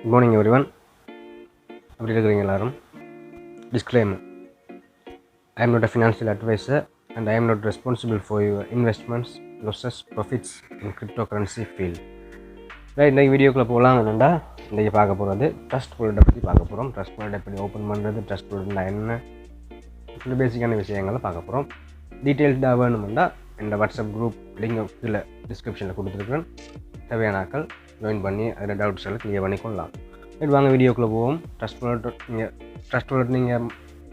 Good morning everyone. எப்படி இருக்கீங்க எல்லாரும்? Disclaimer. I am not a financial advisor and I am not responsible for your investments, losses, profits in cryptocurrency field. இந்த வீடியோக்குள்ளே போகலாம் என்னென்னா இன்றைக்கி பார்க்க போகிறது Trustwallet பற்றி பார்க்க போகிறோம். Trustwallet எப்படி ஓப்பன் பண்ணுறது, Trustwallet என்ன இப்படி பேசிக்கான விஷயங்களை பார்க்க போகிறோம். டீட்டெயில்டாக வேணுமெண்டா இந்த வாட்ஸ்அப் குரூப் லிங்க் கீழே டிஸ்கிரிப்ஷனில் கொடுத்துருக்குறேன். தேவையான ஆட்கள் ஜாயின் பண்ணி அதில் டவுட்ஸ் எல்லாம் கிளியர் பண்ணிக்கொள்ளலாம். வாங்க வீடியோக்குள்ளே போவோம். Trustwallet நீங்கள்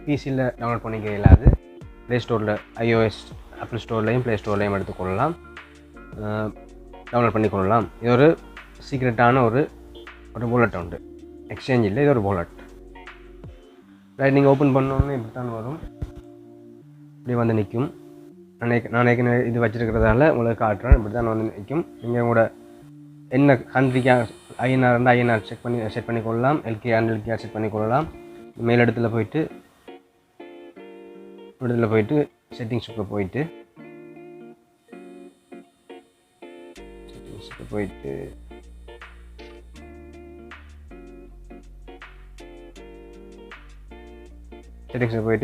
பிசியில் டவுன்லோட் பண்ணிக்க இல்லாது ப்ளே ஸ்டோரில் iOS ஆப்பிள் ஸ்டோர்லேயும் ப்ளே ஸ்டோர்லேயும் எடுத்துக்கொள்ளலாம், டவுன்லோட் பண்ணிக்கொள்ளலாம். இது ஒரு சீக்ரெட்டான ஒரு வாலெட் உண்டு, எக்ஸ்சேஞ்ச் இல்லை, இது ஒரு வாலெட். ரைட், நீங்கள் ஓப்பன் பண்ணோன்னு இப்படி தான் வரும், இப்படி வந்து நிற்கும். நான் ஏற்கனவே இது வச்சுருக்கிறதால உங்களுக்கு காட்டுறேன். இப்படி தான் வந்து நிற்கும். நீங்கள் கூட என்ன கண்ட்ரிக்காக ஐஎன்ஆர் இருந்தால் ஐஎன்ஆர் செட் பண்ணிக்கொள்ளலாம், எல்கேஆர் செட் பண்ணிக்கொள்ளலாம். மேல் இடத்துல போயிட்டு செட்டிங்ஸுக்கு போயிட்டு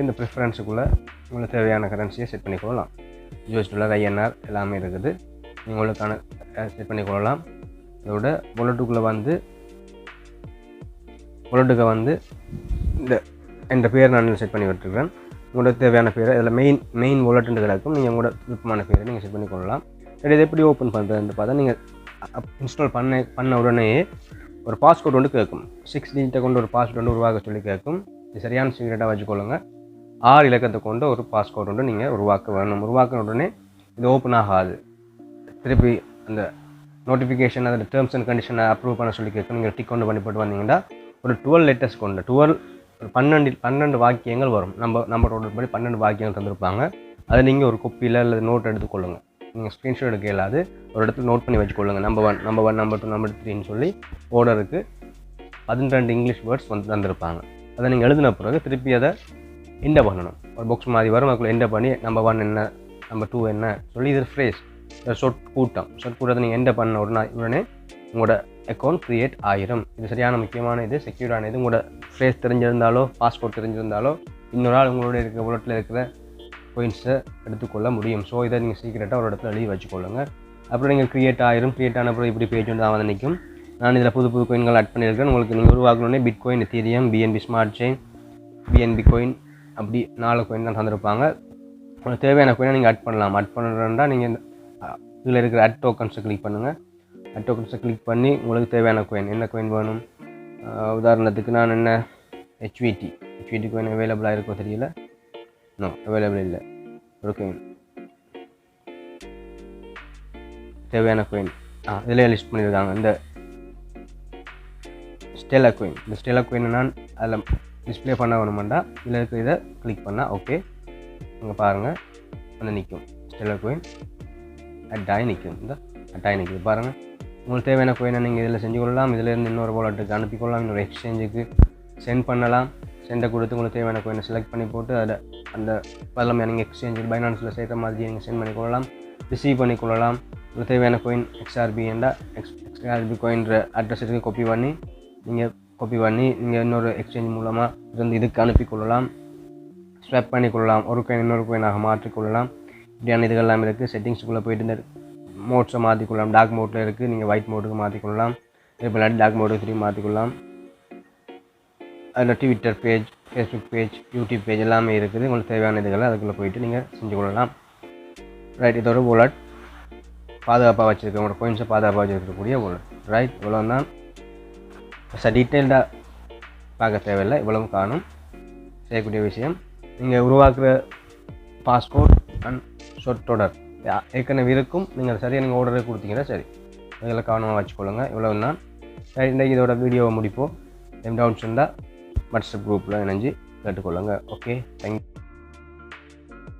இந்த ப்ரிஃபரன்ஸுக்குள்ளே உங்களுக்கு தேவையான கரன்சியை செட் பண்ணிக்கொள்ளலாம். $, ஐஎன்ஆர் எல்லாமே இருக்குது. நீங்கள் உங்களுக்கான செட் பண்ணிக்கொள்ளலாம். இதோட வாலெட்டுக்குள்ளே வந்து இந்த பேர் நான் செட் பண்ணி விட்டுருக்கிறேன். உங்களோட தேவையான பேரை இதில் மெயின் வாலெட்டுன்னு கிடக்கும். நீங்கள் உங்களோட விருப்பமான பேரை நீங்கள் செட் பண்ணிக்கொள்ளலாம். இதை எப்படி ஓப்பன் பண்ணுறதுன்னு பார்த்தா நீங்கள் இன்ஸ்டால் பண்ண உடனே ஒரு பாஸ்வேர்டு ஒன்று கேட்கும். 6 டிஜிட்டை கொண்டு ஒரு பாஸ்வேர்டு ஒன்று உருவாக்க சொல்லி கேட்கும். இது சரியான சீக்ரெட்டாக வச்சுக்கொள்ளுங்க. 6 இலக்கத்தை கொண்டு ஒரு பாஸ்வேர்டு ஒன்று நீங்கள் உருவாக்க வேணும். உருவாக்கின உடனே இது ஓப்பன் ஆகாது. திருப்பி அந்த நோட்டிஃபிகேஷன் அதில் டேர்ம்ஸ் அண்ட் கண்டிஷனை அப்ரூவ் பண்ண சொல்லி கேட்கும். நீங்கள் டிக் கொண்டு போட்டு வந்தீங்கன்னா ஒரு 12 லெட்டர்ஸ் கொண்டு 12 வாக்கியங்கள் வரும். நம்மளோட படி 12 வாக்கியங்கள் தந்திருப்பாங்க. அதை நீங்கள் ஒரு கொப்பியில் அல்லது நோட் எடுத்துக்கொள்ளுங்கள். நீங்கள் ஸ்க்ரீன்ஷாட் எடுக்க இல்லாது ஒரு இடத்துல நோட் பண்ணி வச்சுக்கொள்ளுங்கள். நம்பர் 1, நம்பர் 2, நம்பர் 3ன்னு சொல்லி ஓர்டருக்கு 12 இங்கிலீஷ் வேர்ட்ஸ் வந்து தந்திருப்பாங்க. அதை நீங்கள் எழுதின பிறகு திருப்பி அதை என்டர் பண்ணணும். ஒரு பாக்ஸ் மாதிரி வரும், அதுக்குள்ளே என்டர் பண்ணி நம்பர் 1 என்ன, நம்பர் 2 என்ன சொல்லி இது ஃப்ரேஸ் சொற்கூட்டத்தை நீங்கள் என்டர் பண்ண உடனே உங்களோட அக்கௌண்ட் க்ரியேட் ஆயிரும். இது சரியான முக்கியமான இது, செக்யூரான இது. உங்களோட ஃப்ரேஸ் தெரிஞ்சிருந்தாலோ பாஸ்போர்ட் தெரிஞ்சிருந்தாலோ இன்னொரு ஆள் உங்களோட இருக்கிற வாலெட்டில் இருக்கிற கோயின்ஸை எடுத்துக்கொள்ள முடியும். ஸோ இதை நீங்கள் சீக்கிரட்டாக ஒரு இடத்துல எழுதி வச்சுக்கொள்ளுங்க. அப்புறம் நீங்கள் க்ரியேட் ஆயிரும். க்ரியேட் ஆன அப்புறம் இப்படி பேஜ் வந்து தான் வந்து நிற்கும். நான் இதில் புது கோயின்கள் ஆட் பண்ணியிருக்கேன். உங்களுக்கு நீங்கள் உருவாக்கணுன்னே bitcoin, ethereum, BNB smart chain, BNB coin, அப்படி 4 கோயின் தான் தந்திருப்பாங்க. உங்களுக்கு தேவையான கோயினை நீங்கள் ஆட் பண்ணலாம். ஆட் பண்ணுறா நீங்கள் இதில் இருக்கிற அட் டோக்கன்ஸை கிளிக் பண்ணுங்கள். அட் டோக்கன்ஸை கிளிக் பண்ணி உங்களுக்கு தேவையான கோயின், என்ன கோயின் வேணும், உதாரணத்துக்கு நான் என்ன ஹெச்விடி கோயின் அவைலபிளாக இருக்கோ தெரியல, அவைலபிள் இல்லை. ஒரு கோயின் தேவையான கோயின் இதில் லிஸ்ட் பண்ணியிருக்காங்க. இந்த ஸ்டெல்லா கோயின் நான் அதில் டிஸ்பிளே பண்ண வேணுமெண்டா இதில் இருக்கிற இதை கிளிக் பண்ணால் ஓகே. அங்கே பாருங்கள் வந்து நிற்கும் ஸ்டெல்லா கோயின் அட்டாய் நிற்கும். இந்த அட்டாய் நிற்குது பாருங்கள். உங்களுக்கு தேவையான கோயினை நீங்கள் இதில் செஞ்சு கொள்ளலாம். இதிலேருந்து இன்னொரு வாலெட்டுக்கு அனுப்பிக்கொள்ளலாம், இன்னொரு எக்ஸ்சேஞ்சுக்கு சென்ட் பண்ணலாம். சென்டை கொடுத்து உங்களுக்கு தேவையான கோயினை செலக்ட் பண்ணி போட்டு அதில் அந்த பல்லமே நீங்கள் எக்ஸ்சேஞ்சு பைனான்ஸில் செய்கிற மாதிரியே நீங்கள் சென்ட் பண்ணிக்கொள்ளலாம், ரிசீவ் பண்ணிக்கொள்ளலாம். உங்களுக்கு தேவையான கோயின் XRB கோயின்ற அட்ரஸ் எடுத்து காப்பி பண்ணி நீங்கள் இன்னொரு எக்ஸ்சேஞ்ச் மூலமாக இருந்து இதுக்கு அனுப்பிக்கொள்ளலாம், ஸ்வாப் பண்ணிக்கொள்ளலாம், ஒரு கோயின் இன்னொரு கோயினாக மாற்றிக்கொள்ளலாம். இப்படியான இதுகள்லாம் இருக்குது. செட்டிங்ஸுக்குள்ளே போயிட்டு இந்த மோட்ஸை மாற்றிக்கொள்ளலாம். டார்க் மோட்டில் இருக்குது, நீங்கள் ஒயிட் மோட்டுக்கு மாற்றிக்கொள்ளலாம். இப்போ டார்க் மோட்டுக்கு திரும்பி மாற்றிக்கொள்ளலாம். அதில் Twitter page, Facebook page, YouTube page எல்லாமே இருக்குது. உங்களுக்கு தேவையான இதுகளை அதுக்குள்ளே போயிட்டு நீங்கள் செஞ்சு கொள்ளலாம். ரைட், இதோட வாலெட் பாதுகாப்பாக வச்சுருக்க உங்களோட கோயின்ஸை பாதுகாப்பாக வச்சுருக்கக்கூடிய வாலெட். ரைட், இவ்வளோ தான். டீட்டெயில்டாக பார்க்க தேவையில்லை, இவ்வளவு காணும் செய்யக்கூடிய விஷயம். நீங்கள் உருவாக்குற பாஸ்போர்ட் அண்ட் சொற்றொடர் ஏற்கனவே இருக்கும். நீங்கள் சரியாக நீங்கள் ஆர்டரே கொடுத்தீங்கன்னா சரி, அதில் கவனமாக வச்சுக்கொள்ளுங்க. இவ்வளவு தான். இன்றைக்கி இதோட வீடியோவை முடிப்போம். டவுட்ஸ் இருந்தால் வாட்ஸ்அப் குரூப்பில் இணைஞ்சு கேட்டுக்கொள்ளுங்க. Okay, thank you.